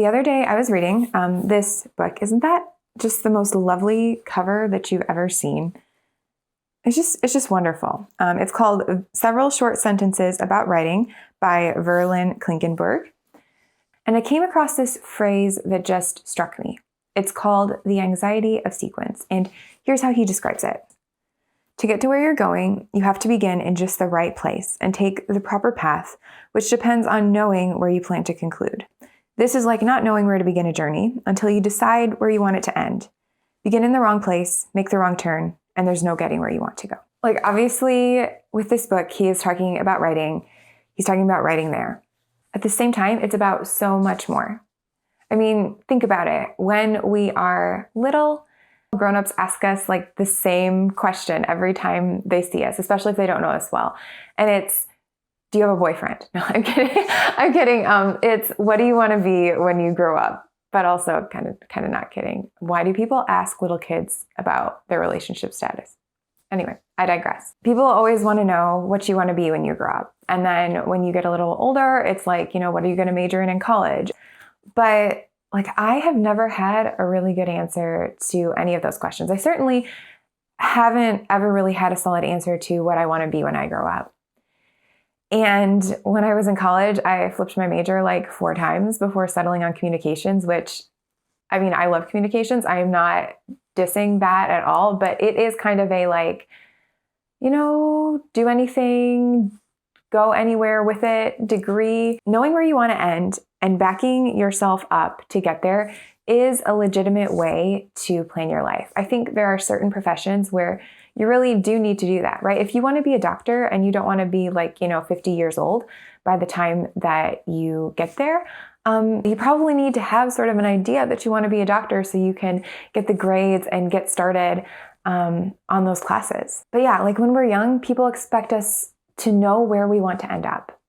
the other day I was reading this book. Isn't that just the most lovely cover that you've ever seen? It's just wonderful. It's called Several Short Sentences About Writing by Verlyn Klinkenborg. And I came across this phrase that just struck me. It's called the anxiety of sequence. And here's how he describes it. To get to where you're going, you have to begin in just the right place and take the proper path, which depends on knowing where you plan to conclude. This is like not knowing where to begin a journey until you decide where you want it to end. Begin in the wrong place, make the wrong turn, and there's no getting where you want to go. Like, obviously, with this book, he is talking about writing. He's talking about writing there. At the same time, it's about so much more. I mean, think about it. When we are little, grown-ups ask us like the same question every time they see us, especially if they don't know us well. And it's, do you have a boyfriend? No, I'm kidding. I'm kidding. It's, what do you want to be when you grow up? But also kind of not kidding. Why do people ask little kids about their relationship status? Anyway, I digress. People always want to know what you want to be when you grow up. And then when you get a little older, it's like, what are you going to major in college? But like, I have never had a really good answer to any of those questions. I certainly haven't ever really had a solid answer to what I want to be when I grow up. And when I was in college, I flipped my major like 4 times before settling on communications, which, I mean, I love communications. I am not dissing that at all, but it is kind of a like, do anything, go anywhere with it degree. Knowing where you want to end and backing yourself up to get there is a legitimate way to plan your life. I think there are certain professions where you really do need to do that, right? If you want to be a doctor and you don't want to be like, 50 years old by the time that you get there, you probably need to have sort of an idea that you want to be a doctor so you can get the grades and get started on those classes. But yeah, like when we're young, people expect us to know where we want to end up.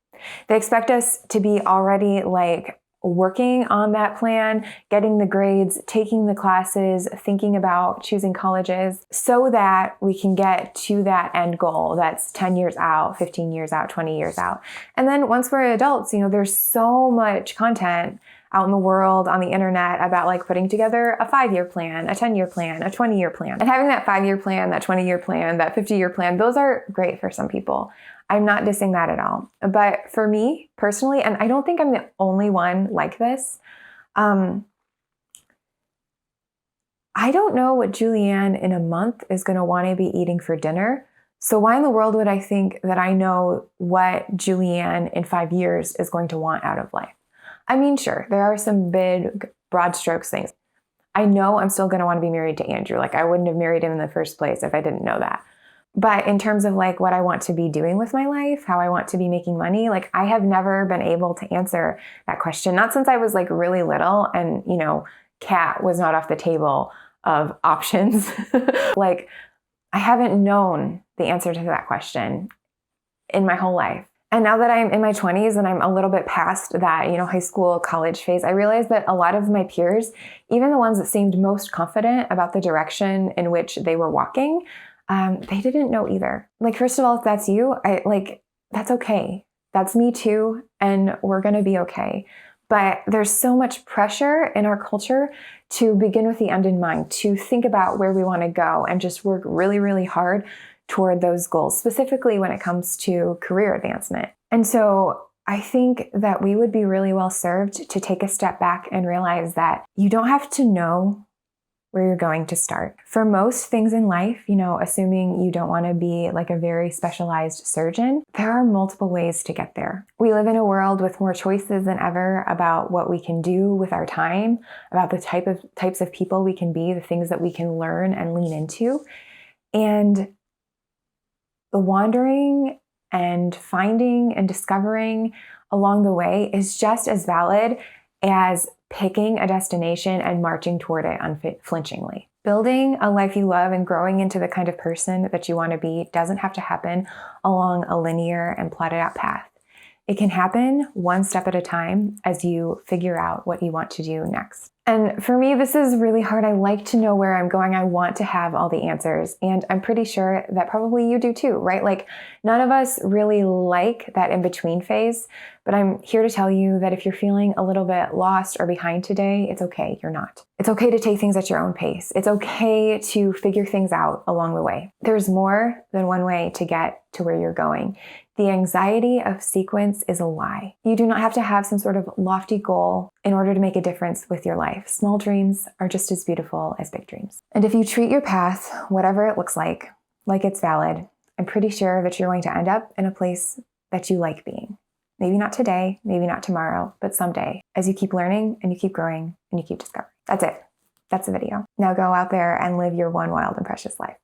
They expect us to be already like working on that plan, getting the grades, taking the classes, thinking about choosing colleges so that we can get to that end goal that's 10 years out, 15 years out, 20 years out. And then once we're adults, there's so much content out in the world on the internet about like putting together a 5-year plan, a 10-year plan, a 20-year plan. And having that 5-year plan, that 20-year plan, that 50-year plan, those are great for some people. I'm not dissing that at all. But for me personally, and I don't think I'm the only one like this, I don't know what Julianne in a month is going to want to be eating for dinner. So why in the world would I think that I know what Julianne in 5 years is going to want out of life? I mean, sure, there are some big, broad strokes things. I know I'm still going to want to be married to Andrew. Like, I wouldn't have married him in the first place if I didn't know that. But in terms of like what I want to be doing with my life, how I want to be making money, like I have never been able to answer that question. Not since I was like really little and, cat was not off the table of options. Like I haven't known the answer to that question in my whole life. And now that I'm in my 20s and I'm a little bit past that, high school, college phase, I realized that a lot of my peers, even the ones that seemed most confident about the direction in which they were walking, they didn't know either. Like, first of all, if that's you, that's okay. That's me too. And we're going to be okay. But there's so much pressure in our culture to begin with the end in mind, to think about where we want to go and just work really, really hard toward those goals, specifically when it comes to career advancement. And so I think that we would be really well served to take a step back and realize that you don't have to know where you're going to start. For most things in life, assuming you don't want to be like a very specialized surgeon, there are multiple ways to get there. We live in a world with more choices than ever about what we can do with our time, about the types of people we can be, the things that we can learn and lean into. And the wandering and finding and discovering along the way is just as valid as picking a destination and marching toward it unflinchingly. Building a life you love and growing into the kind of person that you want to be doesn't have to happen along a linear and plotted out path. It can happen one step at a time as you figure out what you want to do next. And for me, this is really hard. I like to know where I'm going. I want to have all the answers. And I'm pretty sure that probably you do too, right? Like none of us really like that in-between phase, but I'm here to tell you that if you're feeling a little bit lost or behind today, it's okay. You're not. It's okay to take things at your own pace. It's okay to figure things out along the way. There's more than one way to get to where you're going. The anxiety of sequence is a lie. You do not have to have some sort of lofty goal in order to make a difference with your life. Small dreams are just as beautiful as big dreams. And if you treat your path, whatever it looks like it's valid, I'm pretty sure that you're going to end up in a place that you like being. Maybe not today, maybe not tomorrow, but someday, as you keep learning and you keep growing and you keep discovering. That's it. That's the video. Now go out there and live your one wild and precious life.